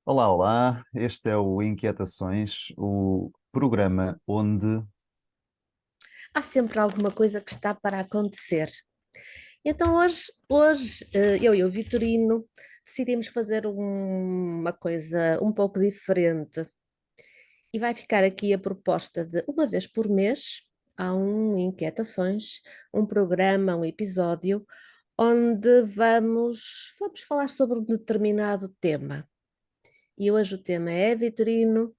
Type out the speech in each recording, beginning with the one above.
Olá, olá. Este é o Inquietações, o programa onde Há sempre alguma coisa que está para acontecer. Então hoje eu e o Vitorino decidimos fazer uma coisa um pouco diferente e vai ficar aqui a proposta de uma vez por mês há um Inquietações, um programa, um episódio onde vamos falar sobre um determinado tema. E hoje o tema é Vitorino.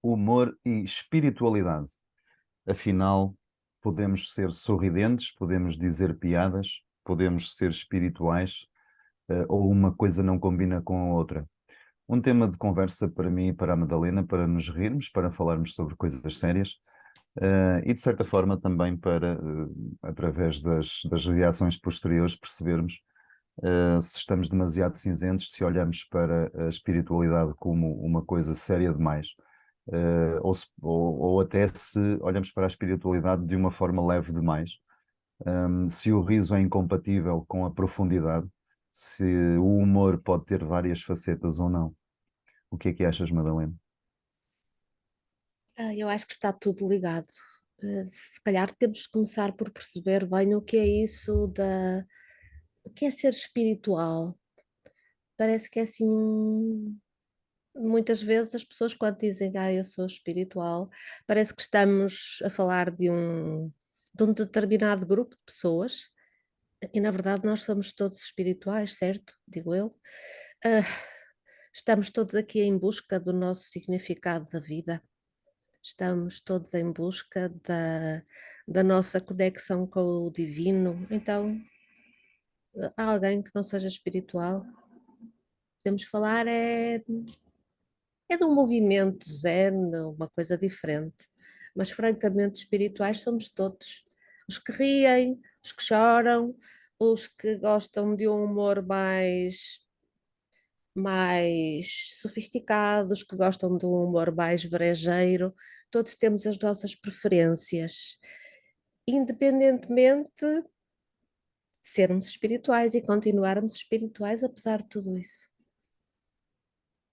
humor e espiritualidade. Afinal, podemos ser sorridentes, podemos dizer piadas, podemos ser espirituais, ou uma coisa não combina com a outra. Um tema de conversa para mim e para a Madalena, para nos rirmos, para falarmos sobre coisas sérias, e de certa forma também para, através das reações posteriores, percebermos se estamos demasiado cinzentos, se olhamos para a espiritualidade como uma coisa séria demais, ou até se olhamos para a espiritualidade de uma forma leve demais. Se o riso é incompatível com a profundidade, se o humor pode ter várias facetas ou não. O que é que achas, Madalena? Eu acho que está tudo ligado. Se calhar temos que começar por perceber bem o que é isso o que é ser espiritual. Parece que é assim, muitas vezes as pessoas quando dizem, eu sou espiritual, parece que estamos a falar de um determinado grupo de pessoas e na verdade nós somos todos espirituais, certo? Digo eu. Ah, Estamos todos aqui em busca do nosso significado da vida. Estamos todos em busca da nossa conexão com o divino. Então, há alguém que não seja espiritual, podemos falar é de um movimento zen, uma coisa diferente. Mas, francamente, espirituais somos todos. Os que riem, os que choram, os que gostam de um humor mais sofisticados, que gostam de um humor mais brejeiro, todos temos as nossas preferências, independentemente de sermos espirituais e continuarmos espirituais apesar de tudo isso.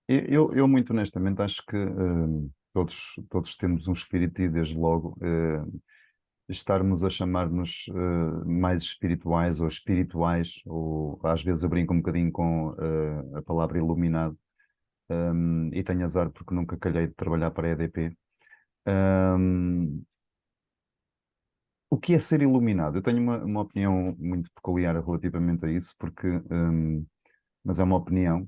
Eu muito honestamente acho que todos temos um espírito e desde logo estarmos a chamar-nos mais espirituais ou espirituais, ou às vezes eu brinco um bocadinho com a palavra iluminado, e tenho azar porque nunca calhei de trabalhar para a EDP. Um, o que é ser iluminado? Eu tenho uma opinião muito peculiar relativamente a isso, porque, mas é uma opinião,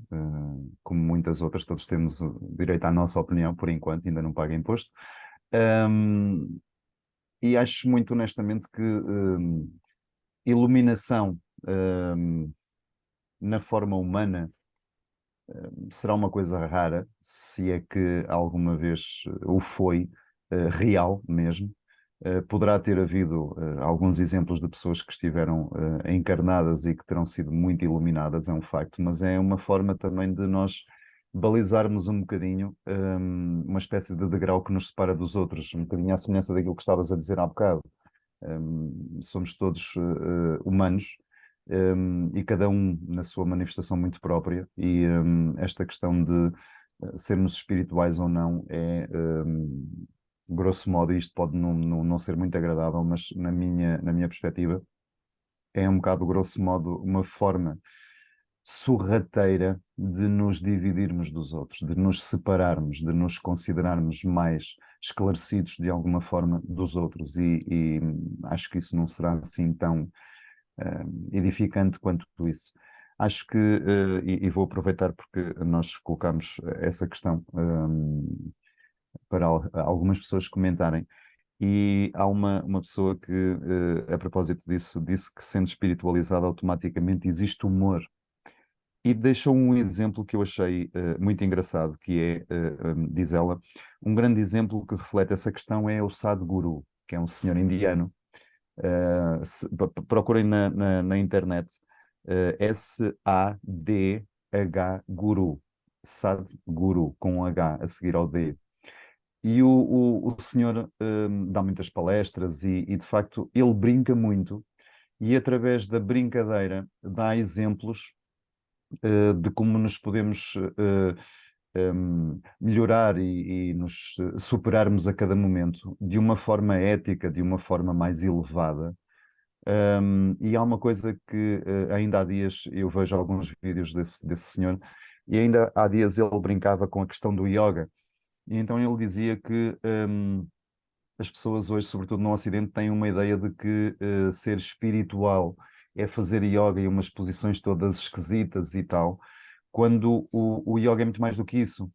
como muitas outras, todos temos o direito à nossa opinião, por enquanto, ainda não paga imposto. Um, e acho muito honestamente que iluminação, na forma humana, será uma coisa rara, se é que alguma vez o foi, real mesmo. Poderá ter havido alguns exemplos de pessoas que estiveram encarnadas e que terão sido muito iluminadas, é um facto, mas é uma forma também de nós balizarmos um bocadinho, uma espécie de degrau que nos separa dos outros, um bocadinho à semelhança daquilo que estavas a dizer há bocado. Somos todos humanos, e cada um na sua manifestação muito própria, e esta questão de sermos espirituais ou não é, grosso modo, isto pode não ser muito agradável, mas na minha perspectiva, é um bocado, grosso modo, uma forma sorrateira de nos dividirmos dos outros, de nos separarmos, de nos considerarmos mais esclarecidos de alguma forma dos outros, e acho que isso não será assim tão edificante quanto isso. Acho que, e vou aproveitar porque nós colocamos essa questão para algumas pessoas comentarem, e há uma pessoa que, a propósito disso, disse que sendo espiritualizada automaticamente existe humor. E deixou um exemplo que eu achei muito engraçado, que é, diz ela, um grande exemplo que reflete essa questão é o Sadhguru, que é um senhor indiano. Procurem na internet, Sadh Guru, Sadhguru, com um H a seguir ao D. E o senhor dá muitas palestras e, de facto, ele brinca muito e, através da brincadeira, dá exemplos de como nos podemos melhorar e nos superarmos a cada momento de uma forma ética, de uma forma mais elevada. E há uma coisa que ainda há dias eu vejo alguns vídeos desse senhor, e ainda há dias ele brincava com a questão do yoga, e então ele dizia que as pessoas hoje, sobretudo no Ocidente, têm uma ideia de que ser espiritual é fazer yoga e umas posições todas esquisitas e tal, quando o yoga é muito mais do que isso.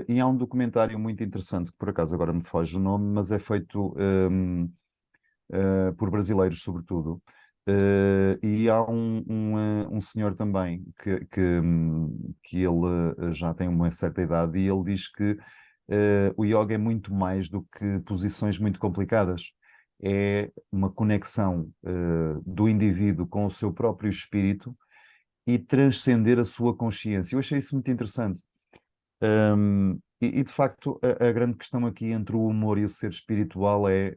E há um documentário muito interessante, que por acaso agora me foge o nome, mas é feito por brasileiros, sobretudo. E há um senhor também que ele já tem uma certa idade e ele diz que o yoga é muito mais do que posições muito complicadas. É uma conexão do indivíduo com o seu próprio espírito e transcender a sua consciência. Eu achei isso muito interessante. E, de facto, a grande questão aqui entre o humor e o ser espiritual é,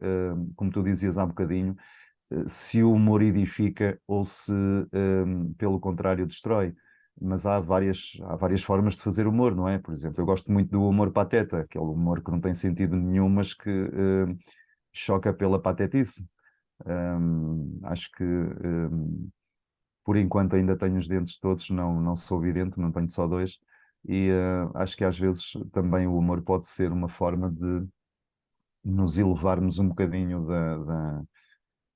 como tu dizias há bocadinho, se o humor edifica ou se, pelo contrário, destrói. Mas há várias formas de fazer humor, não é? Por exemplo, eu gosto muito do humor pateta, aquele humor que não tem sentido nenhum, mas que choca pela patetice. Acho que, por enquanto, ainda tenho os dentes todos, não sou vidente, não tenho só dois. E acho que às vezes também o humor pode ser uma forma de nos elevarmos um bocadinho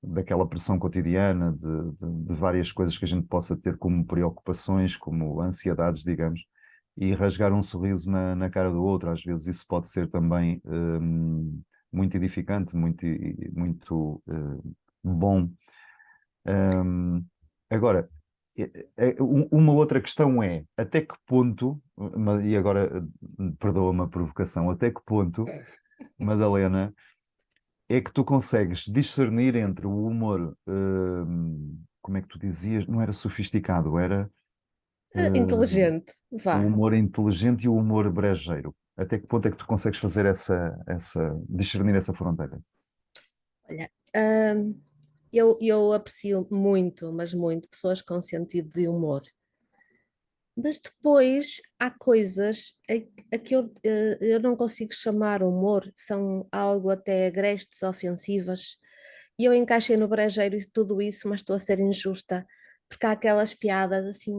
daquela pressão cotidiana, de várias coisas que a gente possa ter como preocupações, como ansiedades, digamos, e rasgar um sorriso na cara do outro. Às vezes isso pode ser também muito edificante, muito bom. Agora, uma outra questão é, até que ponto, e agora perdoa-me a provocação, até que ponto, Madalena, é que tu consegues discernir entre o humor, como é que tu dizias? Não era sofisticado, era Inteligente, o vá. humor inteligente e o humor brejeiro. Até que ponto é que tu consegues fazer discernir essa fronteira? Olha, eu aprecio muito, mas muito, pessoas com sentido de humor. Mas depois há coisas a que eu não consigo chamar humor, são algo até agrestes, ofensivas, e eu encaixei no brejeiro e tudo isso, mas estou a ser injusta, porque há aquelas piadas assim,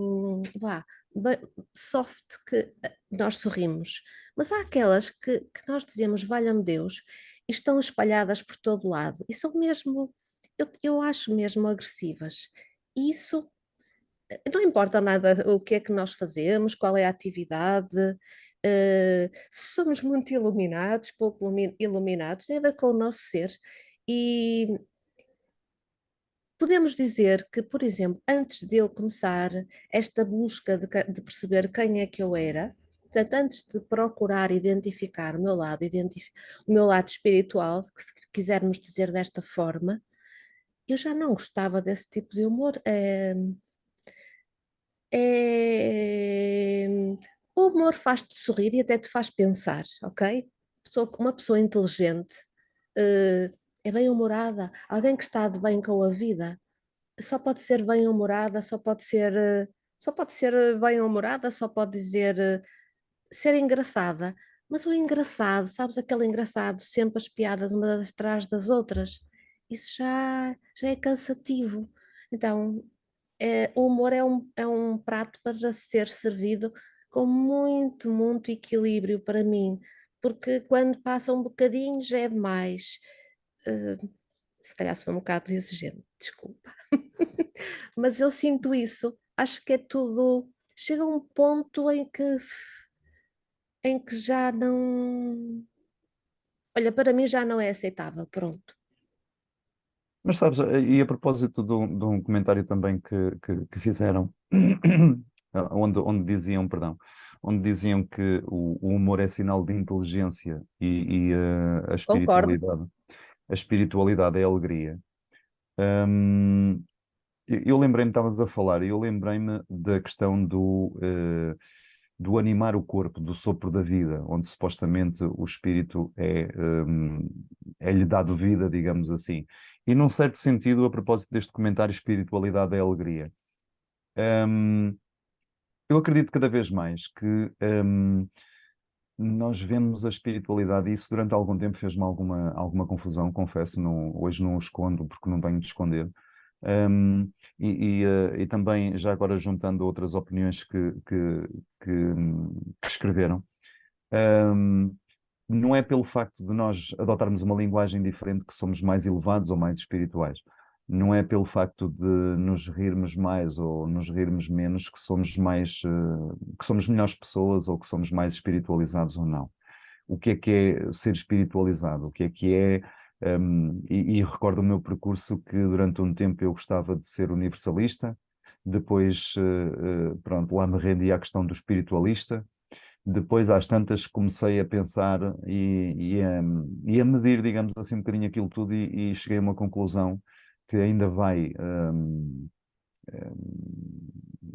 vá, bem soft que nós sorrimos, mas há aquelas que nós dizemos, valha-me Deus, e estão espalhadas por todo lado, e são mesmo, eu acho mesmo agressivas. E isso não importa nada o que é que nós fazemos, qual é a atividade, se somos muito iluminados, pouco iluminados, tem a ver com o nosso ser. E podemos dizer que, por exemplo, antes de eu começar esta busca de perceber quem é que eu era, portanto, antes de procurar identificar o meu lado espiritual, que se quisermos dizer desta forma, eu já não gostava desse tipo de humor. É... O humor faz-te sorrir e até te faz pensar, ok? Uma pessoa inteligente, eh, é bem-humorada, alguém que está de bem com a vida, só pode ser bem-humorada, só pode ser bem-humorada, só pode dizer ser engraçada. Mas o engraçado, sabes, aquele engraçado, sempre as piadas umas atrás das outras, isso já é cansativo. Então, o humor é um prato para ser servido com muito, muito equilíbrio para mim, porque quando passa um bocadinho já é demais. Eh, Se calhar sou um bocado exigente, desculpa. Mas eu sinto isso, acho que é tudo. Chega um ponto em que já não. Olha, para mim já não é aceitável, pronto. Mas sabes, e a propósito de um comentário também que fizeram, onde diziam, perdão, onde diziam que o humor é sinal de inteligência e a Concordo. espiritualidade é alegria. Hum, eu lembrei-me, estavas a falar, e eu lembrei-me da questão do animar o corpo, do sopro da vida, onde supostamente o espírito é-lhe dado vida, digamos assim. E num certo sentido, a propósito deste comentário, espiritualidade é alegria. Hum, Eu acredito cada vez mais que nós vemos a espiritualidade, e isso durante algum tempo fez-me alguma confusão, confesso, hoje não o escondo porque não tenho de esconder. E também, já agora juntando outras opiniões que escreveram, hum, não é pelo facto de nós adotarmos uma linguagem diferente que somos mais elevados ou mais espirituais. Não é pelo facto de nos rirmos mais ou nos rirmos menos que somos que somos melhores pessoas ou que somos mais espiritualizados ou não. O que é ser espiritualizado? O que é, e recordo o meu percurso que durante um tempo eu gostava de ser universalista, depois, pronto, lá me rendi à questão do espiritualista. Depois, às tantas, comecei a pensar e a medir, digamos assim, um bocadinho aquilo tudo e cheguei a uma conclusão que ainda vai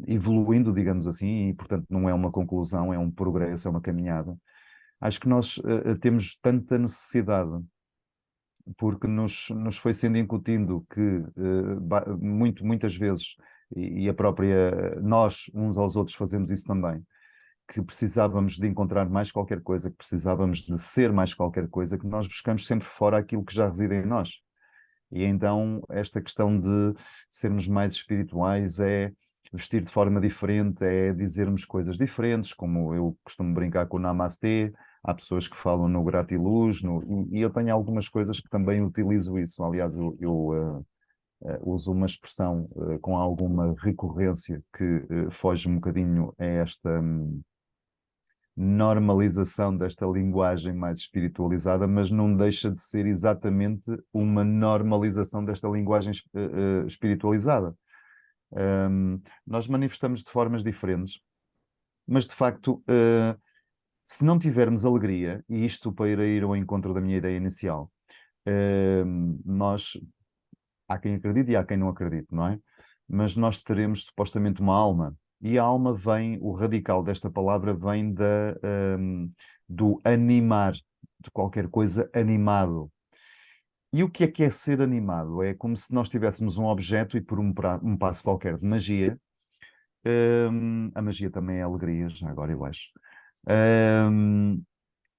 evoluindo, digamos assim, e portanto não é uma conclusão, é um progresso, é uma caminhada. Acho que nós temos tanta necessidade, porque nos foi sendo incutindo que muitas vezes, e a própria nós, uns aos outros, fazemos isso também, que precisávamos de encontrar mais qualquer coisa, que precisávamos de ser mais qualquer coisa, que nós buscamos sempre fora aquilo que já reside em nós. E então esta questão de sermos mais espirituais é vestir de forma diferente, é dizermos coisas diferentes, como eu costumo brincar com o Namastê, há pessoas que falam no gratiluz, e eu tenho algumas coisas que também utilizo isso. Aliás, eu uso uma expressão com alguma recorrência que foge um bocadinho a esta normalização desta linguagem mais espiritualizada, mas não deixa de ser exatamente uma normalização desta linguagem espiritualizada. Nós manifestamos de formas diferentes, mas de facto, se não tivermos alegria, e isto para ir ao encontro da minha ideia inicial, nós, há quem acredite e há quem não acredite, não é? Mas nós teremos supostamente uma alma. E a alma vem, o radical desta palavra vem do animar, de qualquer coisa animado. E o que é ser animado? É como se nós tivéssemos um objeto e por um passo qualquer de magia, a magia também é alegria, já agora eu acho. hum,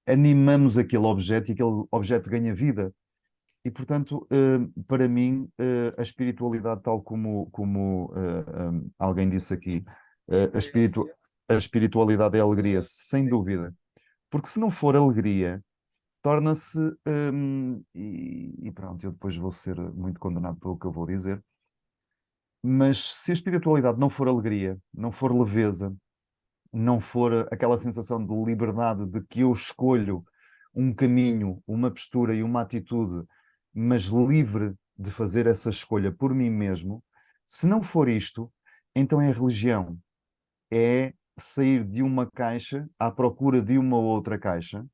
Animamos aquele objeto e aquele objeto ganha vida. E, portanto, para mim, a espiritualidade, tal como alguém disse aqui, a a espiritualidade é alegria, sem dúvida. Porque se não for alegria, torna-se. E pronto, eu depois vou ser muito condenado pelo que eu vou dizer. Mas se a espiritualidade não for alegria, não for leveza, não for aquela sensação de liberdade de que eu escolho um caminho, uma postura e uma atitude, mas livre de fazer essa escolha por mim mesmo, se não for isto, então é religião. É sair de uma caixa à procura de uma outra caixa,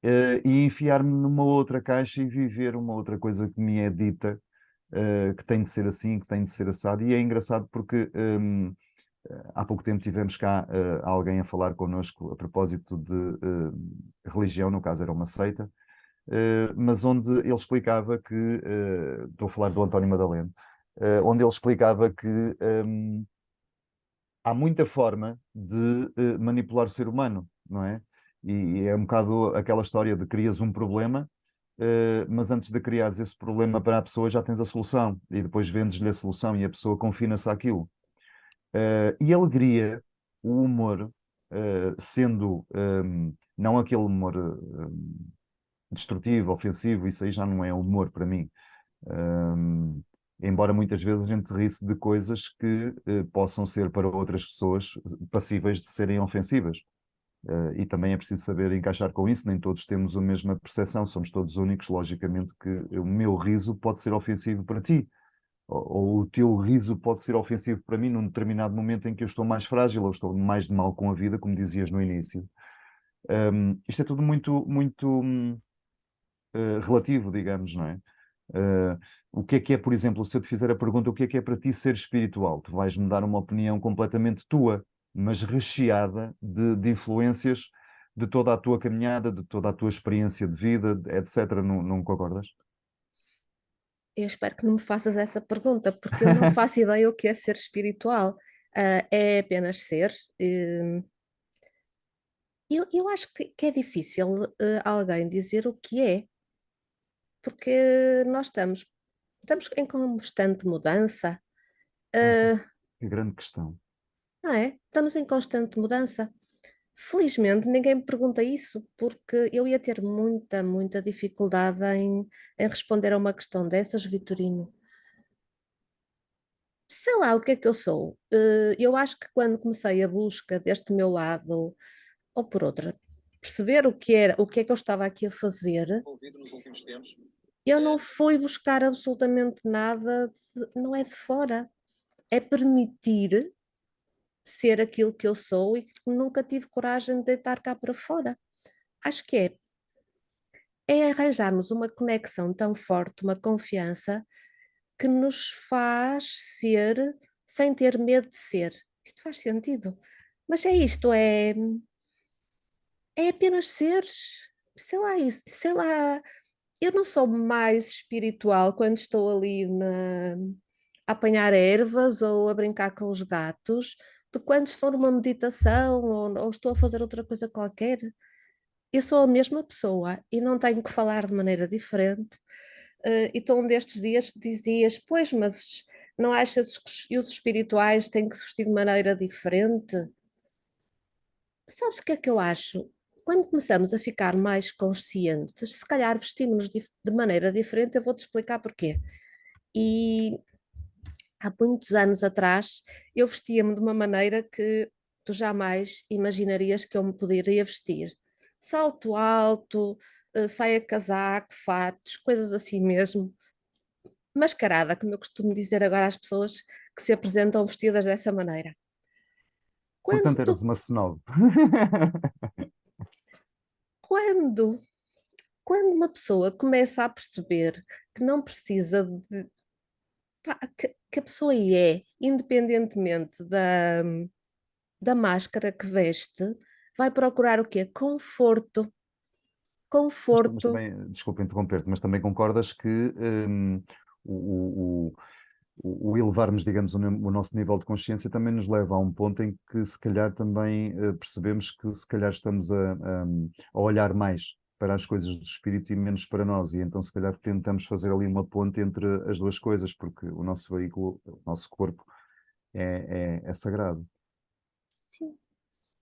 e enfiar-me numa outra caixa e viver uma outra coisa que me é dita, que tem de ser assim, que tem de ser assado. E é engraçado porque há pouco tempo tivemos cá alguém a falar connosco a propósito de religião, no caso era uma seita, mas onde ele explicava que, estou a falar do António Madaleno, onde ele explicava que há muita forma de manipular o ser humano, não é? E é um bocado aquela história de crias um problema, mas antes de criares esse problema para a pessoa já tens a solução, e depois vendes-lhe a solução e a pessoa confina-se àquilo. E a alegria, o humor, sendo não aquele humor destrutivo, ofensivo, isso aí já não é humor para mim. Um, Embora muitas vezes a gente ri-se de coisas que possam ser para outras pessoas passíveis de serem ofensivas. E também é preciso saber encaixar com isso, nem todos temos a mesma percepção, somos todos únicos, logicamente que o meu riso pode ser ofensivo para ti, ou o teu riso pode ser ofensivo para mim num determinado momento em que eu estou mais frágil ou estou mais de mal com a vida, como dizias no início. Isto é tudo muito relativo, digamos, não é? O que é, por exemplo, se eu te fizer a pergunta, o que é para ti ser espiritual? Tu vais-me dar uma opinião completamente tua, mas recheada de influências de toda a tua caminhada, de toda a tua experiência de vida, etc. Não concordas? Eu espero que não me faças essa pergunta, porque eu não faço ideia o que é ser espiritual. É apenas ser. Eu acho que é difícil alguém dizer o que é, porque nós estamos em constante mudança, Essa eh, é a grande questão. não é? Estamos em constante mudança. Felizmente ninguém me pergunta isso, porque eu ia ter muita dificuldade em responder a uma questão dessas, Vitorino. Sei lá o que é que eu sou. Eu acho que quando comecei a busca deste meu lado, ou por outra, perceber o que era, o que é que eu estava aqui a fazer, eu não fui buscar absolutamente nada, não é de fora, é permitir ser aquilo que eu sou e que nunca tive coragem de deitar cá para fora. Acho que é arranjarmos uma conexão tão forte, uma confiança que nos faz ser sem ter medo de ser. Isto faz sentido. Mas é isto, é apenas seres, sei lá, sei lá, eu não sou mais espiritual quando estou ali a apanhar ervas ou a brincar com os gatos do que quando estou numa meditação ou estou a fazer outra coisa qualquer. Eu sou a mesma pessoa e não tenho que falar de maneira diferente. E tu um destes dias dizias, pois, mas não achas que os espirituais têm que se vestir de maneira diferente? Sabes o que é que eu acho? Quando começamos a ficar mais conscientes, se calhar vestimos-nos de maneira diferente, eu vou-te explicar porquê. E há muitos anos atrás, eu vestia-me de uma maneira que tu jamais imaginarias que eu me poderia vestir. Salto alto, saia-casaco, fatos, coisas assim mesmo. Mascarada, como eu costumo dizer agora às pessoas que se apresentam vestidas dessa maneira. Quando Portanto, eras tu, uma snob. quando, quando uma pessoa começa a perceber que não precisa de, pá, que a pessoa é, independentemente da máscara que veste, vai procurar o quê? Conforto. Mas Conforto. também, desculpa interromper-te, mas também concordas que o, o, o elevarmos, digamos, o nosso nível de consciência também nos leva a um ponto em que se calhar também percebemos que se calhar estamos a olhar mais para as coisas do espírito e menos para nós, e então se calhar tentamos fazer ali uma ponte entre as duas coisas, porque o nosso veículo, o nosso corpo é sagrado. Sim,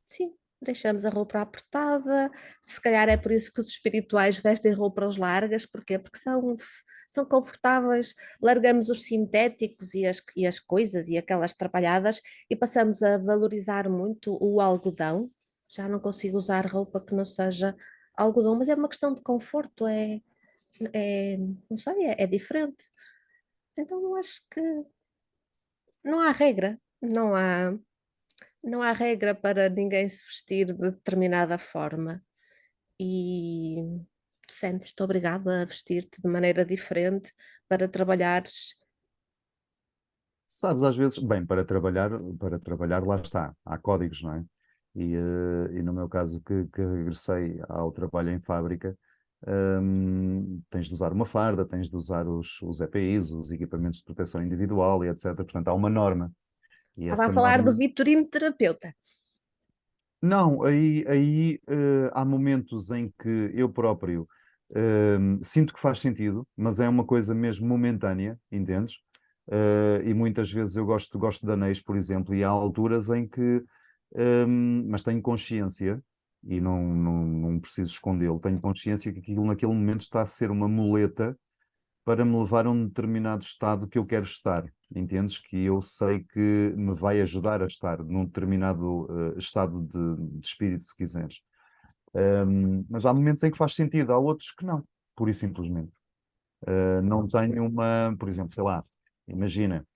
sim. Deixamos a roupa apertada. Se calhar é por isso que os espirituais vestem roupas largas. Porquê? Porque são confortáveis. Largamos os sintéticos e as coisas e aquelas trapalhadas e passamos a valorizar muito o algodão. Já não consigo usar roupa que não seja algodão, mas é uma questão de conforto. Não sei, é diferente. Então eu acho que não há regra. Não há regra para ninguém se vestir de determinada forma e tu sentes-te obrigado a vestir-te de maneira diferente para trabalhares. Sabes, às vezes, bem, para trabalhar lá está, há códigos, não é? E no meu caso, que regressei ao trabalho em fábrica, tens de usar uma farda, tens de usar os EPIs, os equipamentos de proteção individual e etc. Portanto, há uma norma. E Estava a essa falar do norma. Vitorino terapeuta. Não, aí há momentos em que eu próprio sinto que faz sentido, mas é uma coisa mesmo momentânea, entendes? E muitas vezes eu gosto de anéis, por exemplo, e há alturas em que, mas tenho consciência, e não preciso escondê-lo, tenho consciência que aquilo naquele momento está a ser uma muleta para me levar a um determinado estado que eu quero estar. Entendes? Que eu sei que me vai ajudar a estar num determinado estado de espírito, se quiseres. Mas há momentos em que faz sentido, há outros que não, pura e simplesmente. Não tenho uma, por exemplo, sei lá, imagina,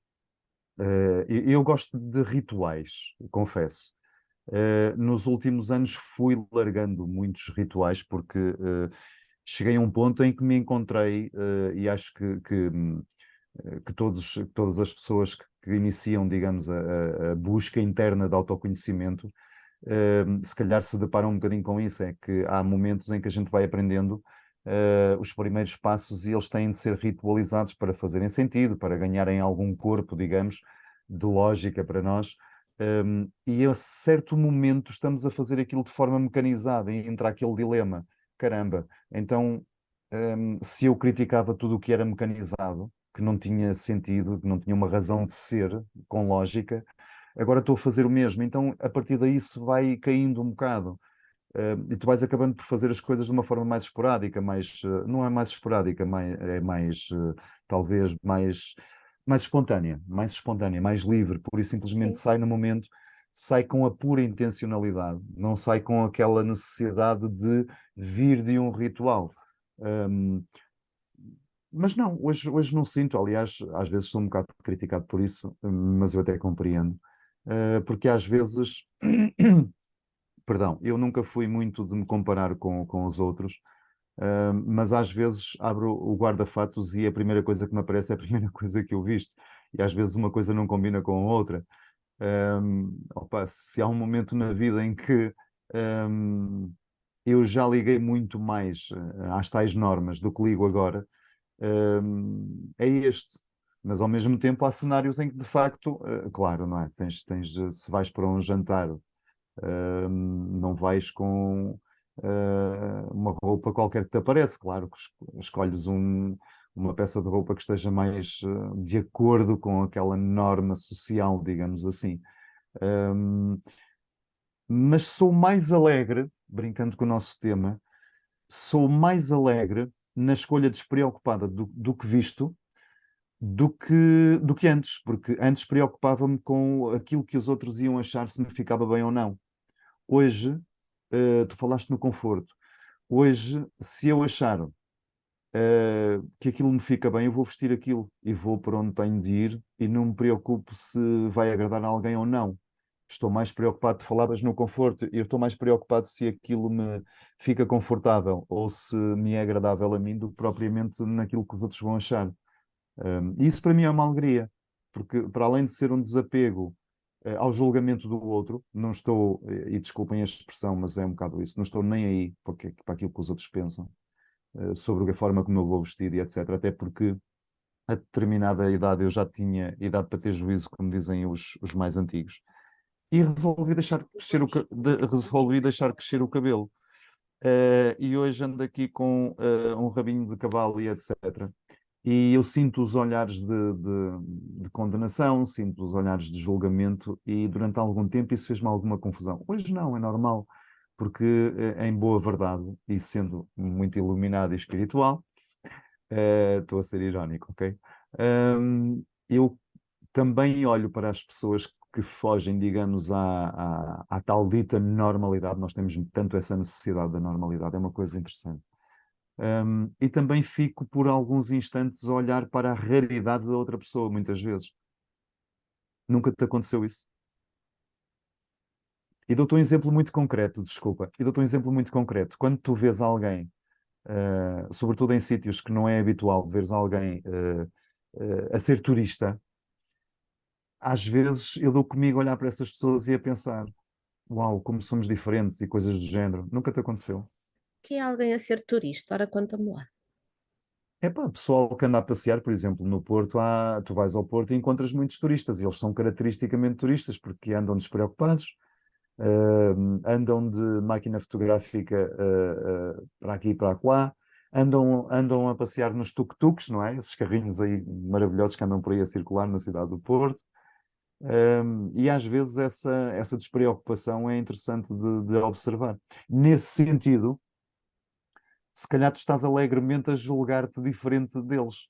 eu gosto de rituais, confesso. Nos últimos anos fui largando muitos rituais porque cheguei a um ponto em que me encontrei, e acho que todas as pessoas que iniciam, digamos, a busca interna de autoconhecimento, se calhar se deparam um bocadinho com isso, é que há momentos em que a gente vai aprendendo os primeiros passos e eles têm de ser ritualizados para fazerem sentido, para ganharem algum corpo, digamos, de lógica para nós. E a certo momento estamos a fazer aquilo de forma mecanizada e entra aquele dilema. Caramba, então se eu criticava tudo o que era mecanizado, que não tinha sentido, que não tinha uma razão de ser, com lógica, agora estou a fazer o mesmo. Então a partir daí se vai caindo um bocado. E tu vais acabando por fazer as coisas de uma forma mais esporádica, não é mais esporádica, é mais, talvez, mais espontânea, mais livre, pura e simplesmente Sim. sai no momento, sai com a pura intencionalidade, não sai com aquela necessidade de vir de um ritual. Um, mas não, hoje não sinto, aliás, às vezes sou um bocado criticado por isso, mas eu até compreendo. Porque às vezes perdão, eu nunca fui muito de me comparar com os outros, mas às vezes abro o guarda-fatos e a primeira coisa que me aparece é a primeira coisa que eu visto, e às vezes uma coisa não combina com a outra. Opa, se há um momento na vida em que um, eu já liguei muito mais às tais normas do que ligo agora, é este. Mas ao mesmo tempo há cenários em que de facto, claro, não é? Se vais para um jantar não vais com uma roupa qualquer que te aparece, claro que escolhes uma peça de roupa que esteja mais de acordo com aquela norma social, digamos assim. Um, mas sou mais alegre, brincando com o nosso tema, sou mais alegre na escolha despreocupada do que visto do que antes, porque antes preocupava-me com aquilo que os outros iam achar se me ficava bem ou não. Hoje, tu falaste no conforto. Hoje, se eu achar que aquilo me fica bem, eu vou vestir aquilo e vou para onde tenho de ir e não me preocupo se vai agradar a alguém ou não. Estou mais preocupado, falavas no conforto, eu estou mais preocupado se aquilo me fica confortável ou se me é agradável a mim do que propriamente naquilo que os outros vão achar. Isso para mim é uma alegria, porque para além de ser um desapego ao julgamento do outro, não estou, e desculpem a expressão, mas é um bocado isso, não estou nem aí para aquilo que os outros pensam, sobre a forma como eu vou vestir e etc. Até porque a determinada idade eu já tinha idade para ter juízo, como dizem os mais antigos, e resolvi deixar crescer o cabelo. E hoje ando aqui com um rabinho de cavalo e etc. E eu sinto os olhares de condenação, sinto os olhares de julgamento, e durante algum tempo isso fez-me alguma confusão. Hoje não, é normal, porque em boa verdade, e sendo muito iluminado e espiritual, estou a ser irónico, ok? Eu também olho para as pessoas que fogem, digamos, à tal dita normalidade. Nós temos tanto essa necessidade da normalidade, é uma coisa interessante. E também fico por alguns instantes a olhar para a raridade da outra pessoa, muitas vezes. Nunca te aconteceu isso? E dou-te um exemplo muito concreto, desculpa. E dou-te um exemplo muito concreto. Quando tu vês alguém, sobretudo em sítios que não é habitual veres alguém a ser turista, às vezes eu dou comigo a olhar para essas pessoas e a pensar: uau, como somos diferentes e coisas do género. Nunca te aconteceu? Que é alguém a ser turista? Ora, conta-me lá. É pá, pessoal que anda a passear, por exemplo, no Porto, tu vais ao Porto e encontras muitos turistas, e eles são caracteristicamente turistas, porque andam despreocupados, andam de máquina fotográfica para aqui e para lá, andam a passear nos tuk-tuks, não é? Esses carrinhos aí maravilhosos que andam por aí a circular na cidade do Porto. E às vezes essa despreocupação é interessante de observar. Nesse sentido, se calhar tu estás alegremente a julgar-te diferente deles,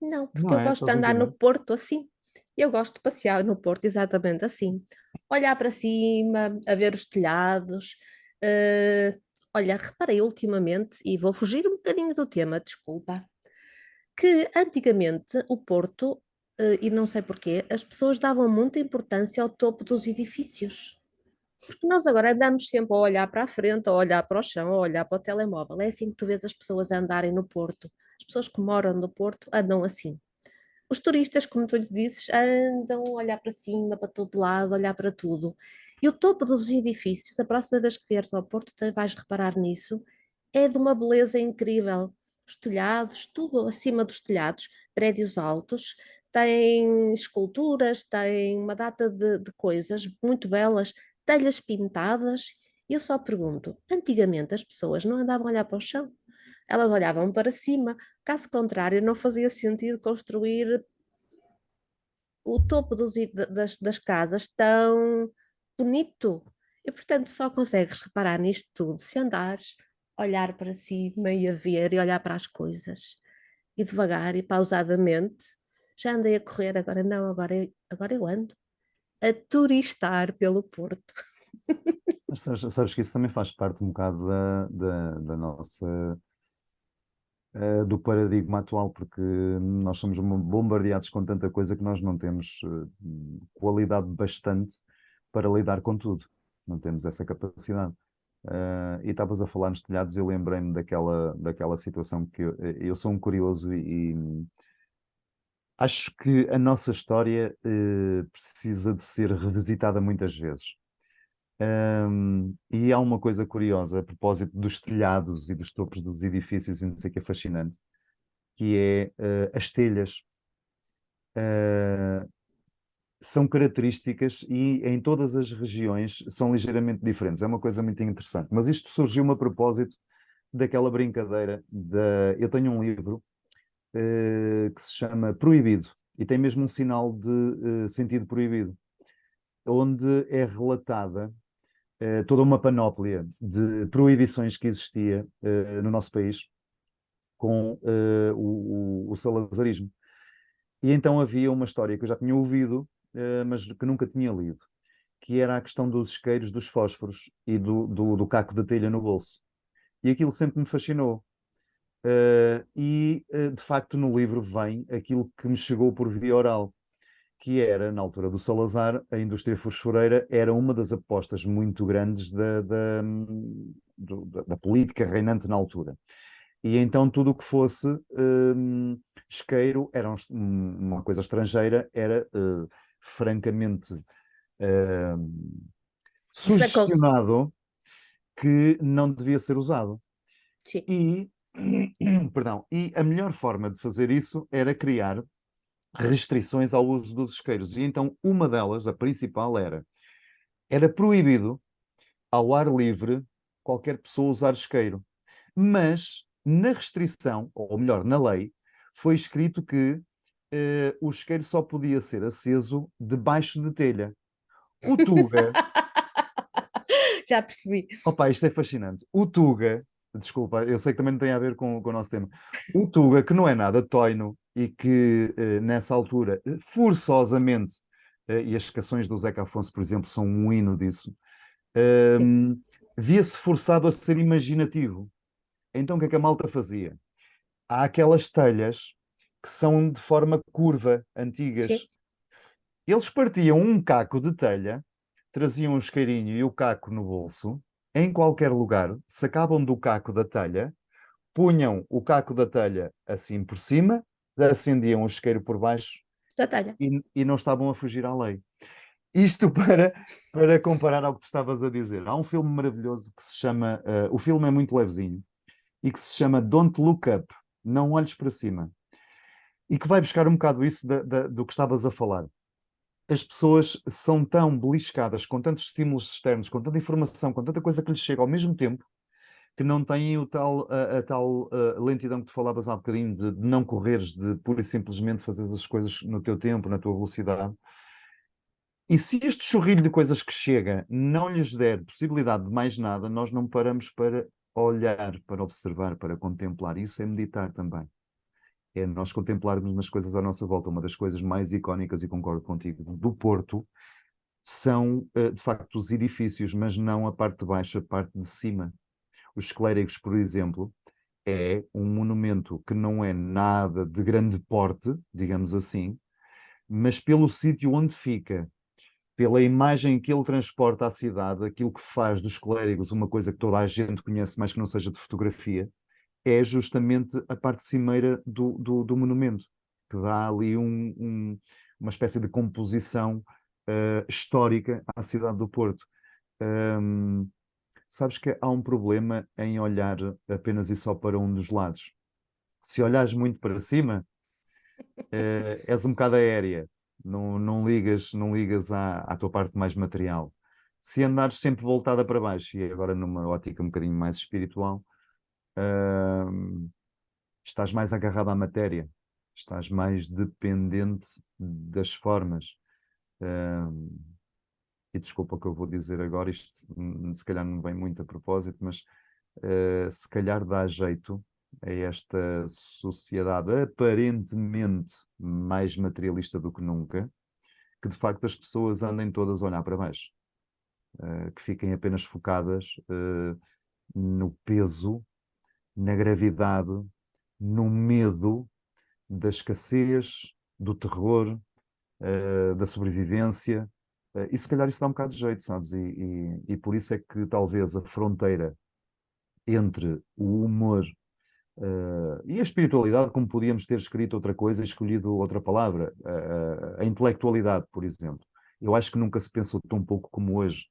Não, porque não eu é? gosto de Estás a andar no entender? Porto assim. Eu gosto de passear no Porto exatamente assim. Olhar para cima, a ver os telhados. eh, Olha, reparei ultimamente, e vou fugir um bocadinho do tema, desculpa, que antigamente o Porto, e não sei porquê, as pessoas davam muita importância ao topo dos edifícios. Porque nós agora andamos sempre a olhar para a frente, a olhar para o chão, a olhar para o telemóvel. É assim que tu vês as pessoas a andarem no Porto. As pessoas que moram no Porto andam assim. Os turistas, como tu lhe dizes, andam a olhar para cima, para todo lado, a olhar para tudo. E o topo dos edifícios, a próxima vez que vieres ao Porto, tu vais reparar nisso, é de uma beleza incrível. Os telhados, tudo acima dos telhados, prédios altos, tem esculturas, tem uma data de coisas muito belas, telhas pintadas. Eu só pergunto, antigamente as pessoas não andavam a olhar para o chão, elas olhavam para cima, caso contrário, não fazia sentido construir o topo das casas tão bonito. E portanto só consegues reparar nisto tudo se andares, olhar para cima e a ver e olhar para as coisas. E devagar e pausadamente. Já andei a correr, agora não, agora eu ando a turistar pelo Porto. Mas sabes que isso também faz parte um bocado da nossa, do paradigma atual, porque nós somos bombardeados com tanta coisa que nós não temos qualidade bastante para lidar com tudo. Não temos essa capacidade. E estavas a falar nos telhados, eu lembrei-me daquela situação que eu sou um curioso e acho que a nossa história precisa de ser revisitada muitas vezes. E há uma coisa curiosa a propósito dos telhados e dos topos dos edifícios, e não sei o que é fascinante, que é as telhas. Uh, São características e em todas as regiões são ligeiramente diferentes. É uma coisa muito interessante. Mas isto surgiu-me a propósito daquela brincadeira. Eu tenho um livro que se chama Proibido e tem mesmo um sinal de sentido proibido, onde é relatada toda uma panóplia de proibições que existia no nosso país com o salazarismo. E então havia uma história que eu já tinha ouvido, mas que nunca tinha lido, que era a questão dos isqueiros, dos fósforos e do caco de telha no bolso. E aquilo sempre me fascinou. De facto, no livro vem aquilo que me chegou por via oral, que era, na altura do Salazar, a indústria fosforeira era uma das apostas muito grandes da política reinante na altura. E então tudo o que fosse isqueiro era uma coisa estrangeira, era francamente Sacou. sugestionado que não devia ser usado. Sim, E, perdão, e a melhor forma de fazer isso era criar restrições ao uso dos isqueiros. E então uma delas, a principal, era proibido ao ar livre qualquer pessoa usar isqueiro. Mas na restrição, ou melhor, na lei, foi escrito que o isqueiro só podia ser aceso debaixo de telha. O Tuga, já percebi. opa, isto é fascinante. O Tuga, desculpa, eu sei que também não tem a ver com o nosso tema. O Tuga, que não é nada toino e que nessa altura, forçosamente, e as canções do Zeca Afonso, por exemplo, são um hino disso, Sim, ehm, via-se forçado a ser imaginativo. Então o que é que a malta fazia? Há aquelas telhas que são de forma curva, sim. antigas. Eles partiam um caco de telha, traziam o isqueirinho e o caco no bolso, em qualquer lugar, sacavam do caco da telha, punham o caco da telha assim por cima, acendiam o isqueiro por baixo Batalha. e não estavam a fugir à lei. Isto para comparar ao que tu estavas a dizer. Há um filme maravilhoso que se chama, o filme é muito levezinho, e que se chama Don't Look Up, Não Olhes para Cima, e que vai buscar um bocado isso do que estavas a falar. As pessoas são tão beliscadas com tantos estímulos externos, com tanta informação, com tanta coisa que lhes chega ao mesmo tempo, que não têm a tal lentidão que tu falavas há bocadinho, de não correres, de pura e simplesmente fazeres as coisas no teu tempo, na tua velocidade. E se este chorrilho de coisas que chega não lhes der possibilidade de mais nada, nós não paramos para olhar, para observar, para contemplar. Isso é meditar também. É nós contemplarmos nas coisas à nossa volta. Uma das coisas mais icónicas, e concordo contigo, do Porto, são de facto os edifícios, mas não a parte de baixo, a parte de cima. Os Esclérigos, por exemplo, é um monumento que não é nada de grande porte, digamos assim, mas pelo sítio onde fica, pela imagem que ele transporta à cidade, aquilo que faz dos Clérigos uma coisa que toda a gente conhece, mas que não seja de fotografia, é justamente a parte cimeira do monumento, que dá ali uma espécie de composição histórica à cidade do Porto. Um, Sabes que há um problema em olhar apenas e só para um dos lados. Se olhares muito para cima, És um bocado aérea, não ligas à tua parte mais material. Se andares sempre voltada para baixo, e agora numa ótica um bocadinho mais espiritual, hum, estás mais agarrado à matéria, estás mais dependente das formas. Hum, e desculpa o que eu vou dizer agora, isto se calhar não vem muito a propósito, mas se calhar dá jeito a esta sociedade aparentemente mais materialista do que nunca, que de facto as pessoas andem todas a olhar para baixo, que fiquem apenas focadas no peso, na gravidade, no medo da escassez, do terror, da sobrevivência. E se calhar isso dá um bocado de jeito, sabes? E por isso é que talvez a fronteira entre o humor e a espiritualidade, como podíamos ter escrito outra coisa e escolhido outra palavra, a intelectualidade, por exemplo. Eu acho que nunca se pensou tão pouco como hoje.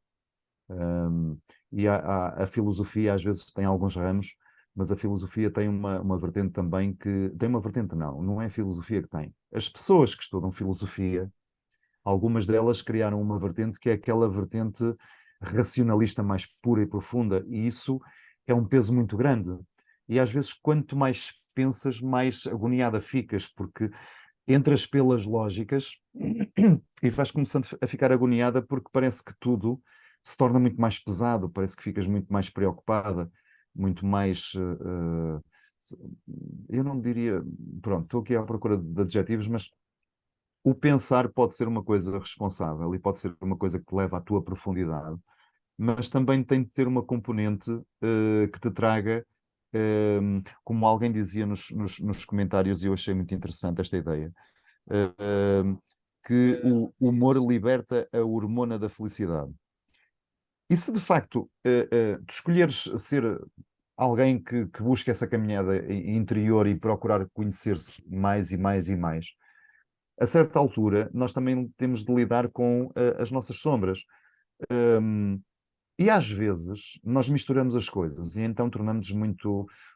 Um, e a filosofia às vezes tem alguns ramos, mas a filosofia tem uma vertente também que. Tem uma vertente, não é a filosofia que tem. As pessoas que estudam filosofia, algumas delas criaram uma vertente que é aquela vertente racionalista mais pura e profunda, e isso é um peso muito grande. E às vezes, quanto mais pensas, mais agoniada ficas, porque entras pelas lógicas e vais começando a ficar agoniada porque parece que tudo se torna muito mais pesado, parece que ficas muito mais preocupada, muito mais. Eu não diria. Pronto, estou aqui à procura de adjetivos, mas o pensar pode ser uma coisa responsável e pode ser uma coisa que te leva à tua profundidade, mas também tem de ter uma componente que te traga, como alguém dizia nos comentários, e eu achei muito interessante esta ideia, uh, que o humor liberta a hormona da felicidade. E se de facto tu escolheres ser alguém que busca essa caminhada interior e procurar conhecer-se mais e mais e mais, a certa altura, nós também temos de lidar com as nossas sombras. Um, e às vezes nós misturamos as coisas e então tornamos-nos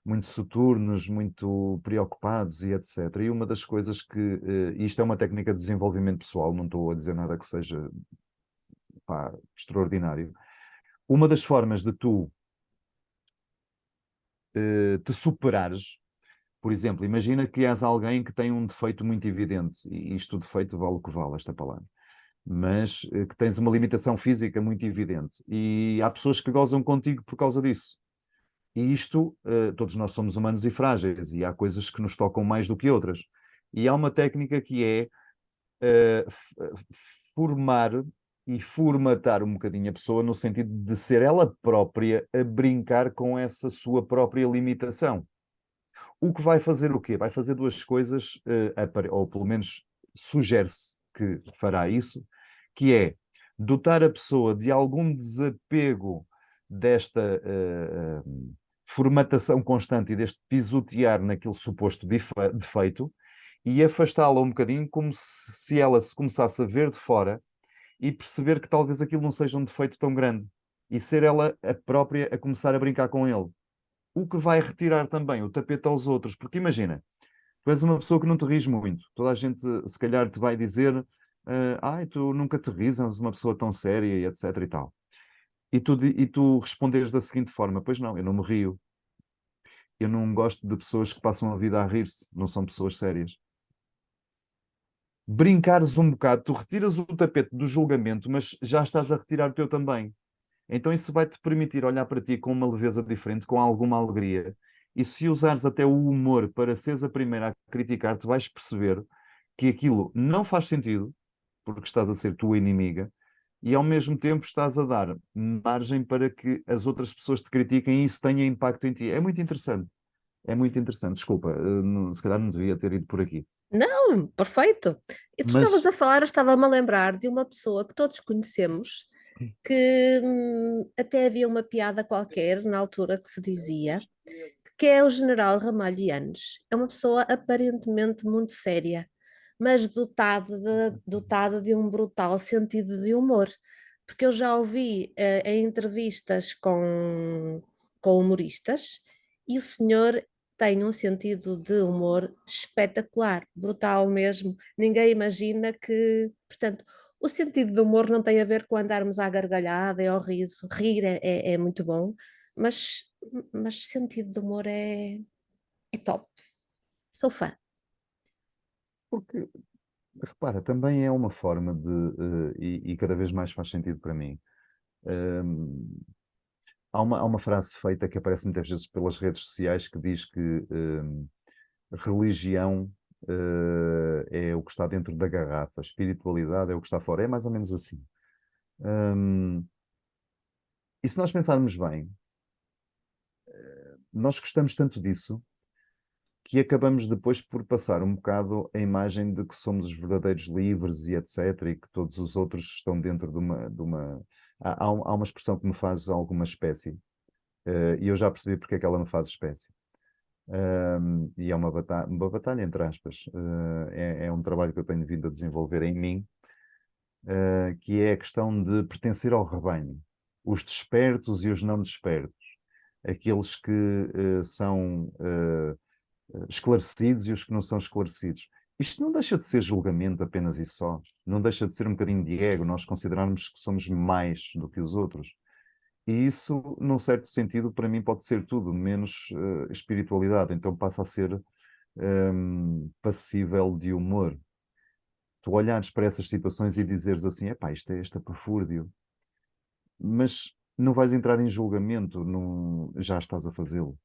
muito soturnos, muito preocupados e etc. E uma das coisas que, isto é uma técnica de desenvolvimento pessoal, não estou a dizer nada que seja pá, extraordinário. Uma das formas de tu te superares, por exemplo, imagina que és alguém que tem um defeito muito evidente, e isto defeito vale o que vale esta palavra, mas que tens uma limitação física muito evidente. E há pessoas que gozam contigo por causa disso. E isto, todos nós somos humanos e frágeis, e há coisas que nos tocam mais do que outras. E há uma técnica que é formar e formatar um bocadinho a pessoa no sentido de ser ela própria a brincar com essa sua própria limitação. O que vai fazer o quê? Vai fazer duas coisas, ou pelo menos sugere-se que fará isso, que é dotar a pessoa de algum desapego desta formatação constante e deste pisotear naquele suposto defeito e afastá-la um bocadinho como se ela se começasse a ver de fora e perceber que talvez aquilo não seja um defeito tão grande e ser ela a própria a começar a brincar com ele. O que vai retirar também o tapete aos outros, porque imagina, tu és uma pessoa que não te ris muito, toda a gente se calhar te vai dizer ai, tu nunca te ris, és uma pessoa tão séria e etc e tal. E tu responderes da seguinte forma, pois não, eu não me rio, eu não gosto de pessoas que passam a vida a rir-se, não são pessoas sérias. Brincares um bocado, tu retiras o tapete do julgamento, mas já estás a retirar o teu também. Então isso vai-te permitir olhar para ti com uma leveza diferente, com alguma alegria. E se usares até o humor para seres a primeira a criticar, tu vais perceber que aquilo não faz sentido, porque estás a ser tua inimiga, e ao mesmo tempo estás a dar margem para que as outras pessoas te critiquem e isso tenha impacto em ti. É muito interessante. É muito interessante. Desculpa, se calhar não devia ter ido por aqui. Não, perfeito. E tu estavas Mas a falar, eu estava-me a lembrar de uma pessoa que todos conhecemos, que até havia uma piada qualquer na altura que se dizia, que é o General Ramalho Yanes. É uma pessoa aparentemente muito séria, mas dotada de um brutal sentido de humor. Porque eu já ouvi em entrevistas com humoristas e o senhor tem um sentido de humor espetacular, brutal mesmo. Ninguém imagina que, portanto, o sentido do humor não tem a ver com andarmos à gargalhada e ao riso. Rir é muito bom, mas, mas sentido de humor é top. Sou fã. Porque, repara, também é uma forma de, e cada vez mais faz sentido para mim. Hum, há uma frase feita que aparece muitas vezes pelas redes sociais que diz que religião é o que está dentro da garrafa, espiritualidade é o que está fora. É mais ou menos assim. Hum, e se nós pensarmos bem, nós gostamos tanto disso que acabamos depois por passar um bocado a imagem de que somos os verdadeiros livres e etc. E que todos os outros estão dentro de uma. Há uma expressão que me faz alguma espécie, e eu já percebi porque é que ela me faz espécie. E é uma batalha entre aspas. É um trabalho que eu tenho vindo a desenvolver em mim, que é a questão de pertencer ao rebanho. Os despertos e os não despertos. Aqueles que são esclarecidos e os que não são esclarecidos. Isto não deixa de ser julgamento apenas e só. Não deixa de ser um bocadinho de ego, nós considerarmos que somos mais do que os outros. E isso, num certo sentido, para mim pode ser tudo, menos espiritualidade. Então passa a ser passível de humor. Tu olhares para essas situações e dizeres assim, epá, isto é estapafúrdio, mas não vais entrar em julgamento, não, já estás a fazê-lo.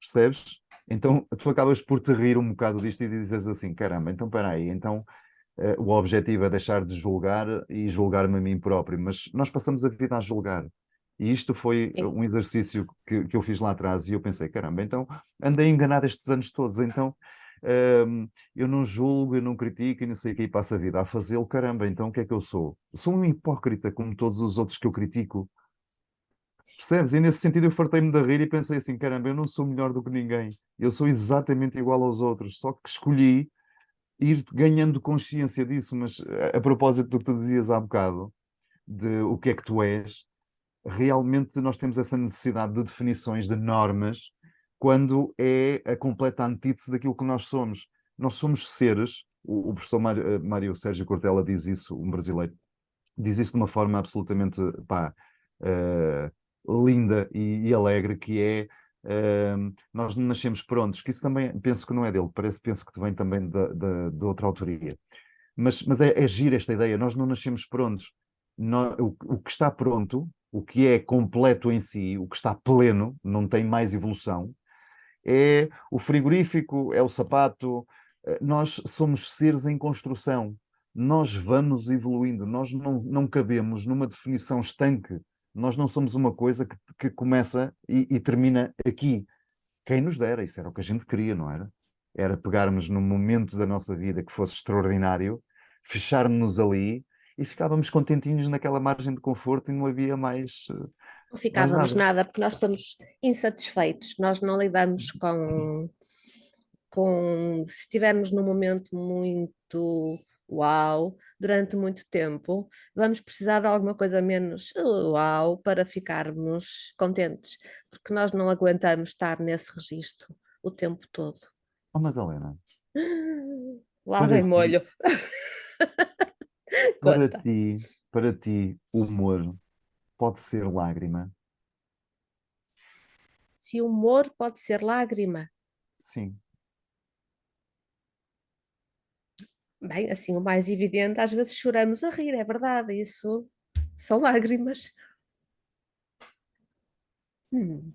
Percebes? Então tu acabas por te rir um bocado disto e dizes assim, caramba, então espera aí, então o objetivo é deixar de julgar e julgar-me a mim próprio, mas nós passamos a vida a julgar. E isto foi Sim. um exercício que eu fiz lá atrás e eu pensei, caramba, então andei enganado estes anos todos, então eu não julgo, eu não critico e não sei o que, e passo a vida a fazê-lo, caramba, então o que é que eu sou? Sou um hipócrita como todos os outros que eu critico. Percebes? E nesse sentido eu fartei-me de rir e pensei assim, caramba, eu não sou melhor do que ninguém. Eu sou exatamente igual aos outros, só que escolhi ir ganhando consciência disso, mas a propósito do que tu dizias há bocado, de o que é que tu és, realmente nós temos essa necessidade de definições, de normas, quando é a completa antítese daquilo que nós somos. Nós somos seres, o professor Mário Sérgio Cortella diz isso, um brasileiro, diz isso de uma forma absolutamente, pá, eh, linda e alegre, que é nós não nascemos prontos, que isso também penso que não é dele, penso que vem também de outra autoria. Mas é gira esta ideia, nós não nascemos prontos. O que está pronto, o que é completo em si, o que está pleno, não tem mais evolução, é o frigorífico, é o sapato. Nós somos seres em construção. Nós vamos evoluindo. Nós não cabemos numa definição estanque. Nós não somos uma coisa que começa e termina aqui. Quem nos dera, isso era o que a gente queria, não era? Era pegarmos num momento da nossa vida que fosse extraordinário, fecharmos-nos ali e ficávamos contentinhos naquela margem de conforto e não havia Não mais ficávamos nada. nada porque nós somos insatisfeitos, nós não lidamos se estivermos num momento muito uau, durante muito tempo, vamos precisar de alguma coisa menos uau para ficarmos contentes, porque nós não aguentamos estar nesse registro o tempo todo. Oh, Madalena, Lá para vem ti, molho, para conta. ti, para ti, o humor pode ser lágrima? Se o humor pode ser lágrima, Sim. bem, assim, o mais evidente, às vezes choramos a rir, é verdade, isso são lágrimas. Hum,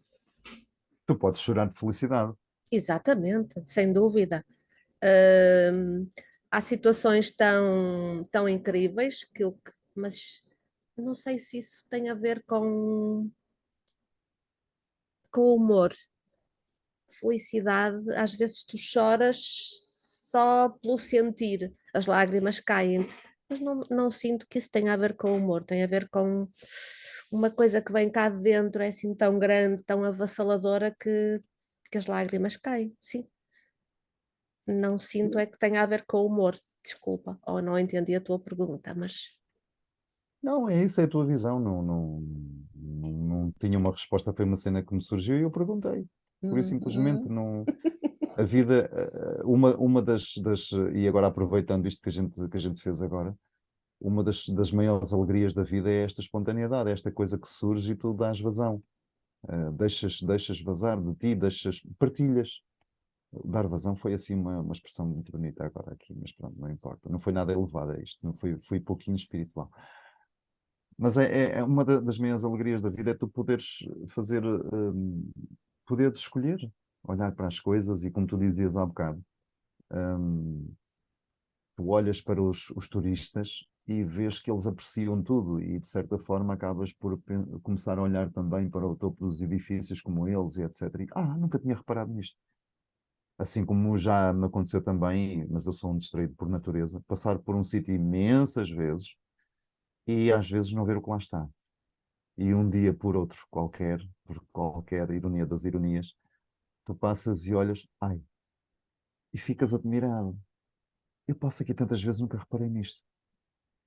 Tu podes chorar de felicidade. exatamente, sem dúvida. Hum, há situações tão incríveis mas não sei se isso tem a ver com o humor. Felicidade, às vezes tu choras só pelo sentir, as lágrimas caem-te, mas não sinto que isso tenha a ver com o humor, tem a ver com uma coisa que vem cá de dentro, é assim tão grande, tão avassaladora que as lágrimas caem, sim. Não sinto é que tenha a ver com o humor, desculpa, ou não entendi a tua pergunta, mas Não, é isso, é a tua visão. Não tinha uma resposta, foi uma cena que me surgiu e eu perguntei. Por isso simplesmente Uhum. não. A vida, uma e agora aproveitando isto que a gente fez agora, uma das maiores alegrias da vida é esta espontaneidade, é esta coisa que surge e tu dás vazão. Deixas vazar de ti, partilhas. Dar vazão foi assim uma expressão muito bonita agora aqui, mas pronto, não importa. Não foi nada elevado a isto, não foi pouquinho espiritual. Mas é uma das maiores alegrias da vida é tu poderes fazer, poderes escolher, olhar para as coisas e como tu dizias há bocado, hum, tu olhas para os turistas e vês que eles apreciam tudo e de certa forma acabas por começar a olhar também para o topo dos edifícios como eles e etc. E, nunca tinha reparado nisto. Assim como já me aconteceu também, mas eu sou um distraído por natureza, passar por um sítio imensas vezes e às vezes não ver o que lá está. E um dia por outro qualquer, por qualquer ironia das ironias, tu passas e olhas, e ficas admirado. Eu passo aqui tantas vezes, nunca reparei nisto.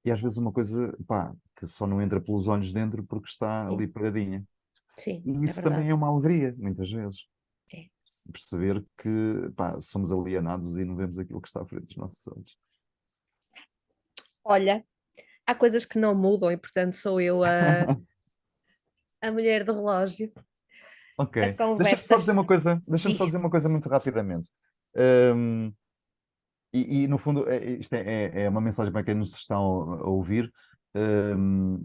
E às vezes uma coisa, pá, que só não entra pelos olhos dentro porque está ali Sim, paradinha. sim, E é isso também verdade. é uma alegria, muitas vezes. É. Perceber que, pá, somos alienados e não vemos aquilo que está à frente dos nossos olhos. Olha, há coisas que não mudam e, portanto, sou eu a mulher do relógio. Ok. A Deixa-me conversa só dizer uma coisa, deixa-me só diz. dizer uma coisa muito rapidamente. Hum, no fundo, isto é uma mensagem para quem nos está a ouvir,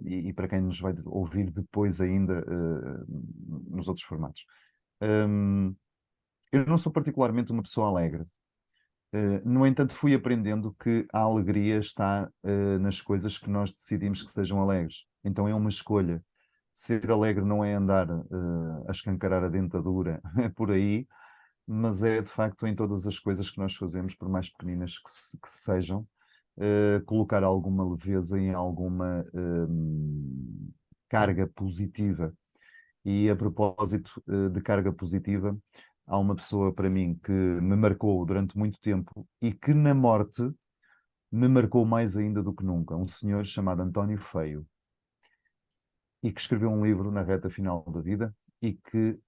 e para quem nos vai ouvir depois ainda, nos outros formatos. Hum, eu não sou particularmente uma pessoa alegre. No entanto, fui aprendendo que a alegria está, nas coisas que nós decidimos que sejam alegres. Então é uma escolha. Ser alegre não é andar, a escancarar a dentadura, é por aí, mas é de facto em todas as coisas que nós fazemos, por mais pequeninas que sejam, colocar alguma leveza em alguma, carga positiva. E a propósito, de carga positiva, há uma pessoa para mim que me marcou durante muito tempo e que na morte me marcou mais ainda do que nunca. Um senhor chamado António Feio e que escreveu um livro na reta final da vida e que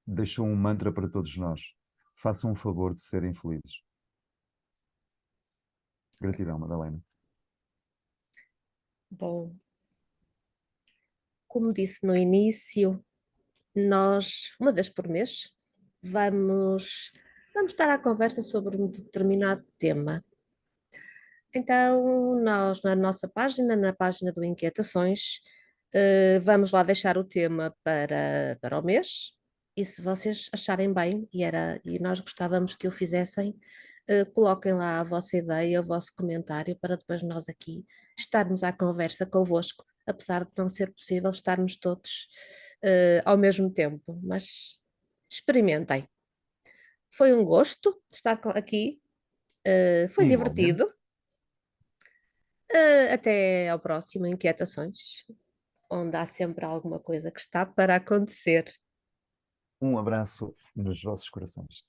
deixou um mantra para todos nós. Façam um favor de serem felizes. Gratidão, Madalena. Bom, como disse no início, nós, uma vez por mês, vamos estar à conversa sobre um determinado tema. Então, nós, na nossa página, na página do Inquietações, vamos lá deixar o tema para o mês. E se vocês acharem bem, e nós gostávamos que o fizessem, coloquem lá a vossa ideia, o vosso comentário, para depois nós aqui estarmos à conversa convosco, apesar de não ser possível estarmos todos, ao mesmo tempo. Mas experimentem. Foi um gosto estar aqui, foi divertido. Igualmente. Até ao próximo Inquietações, onde há sempre alguma coisa que está para acontecer. Um abraço nos vossos corações.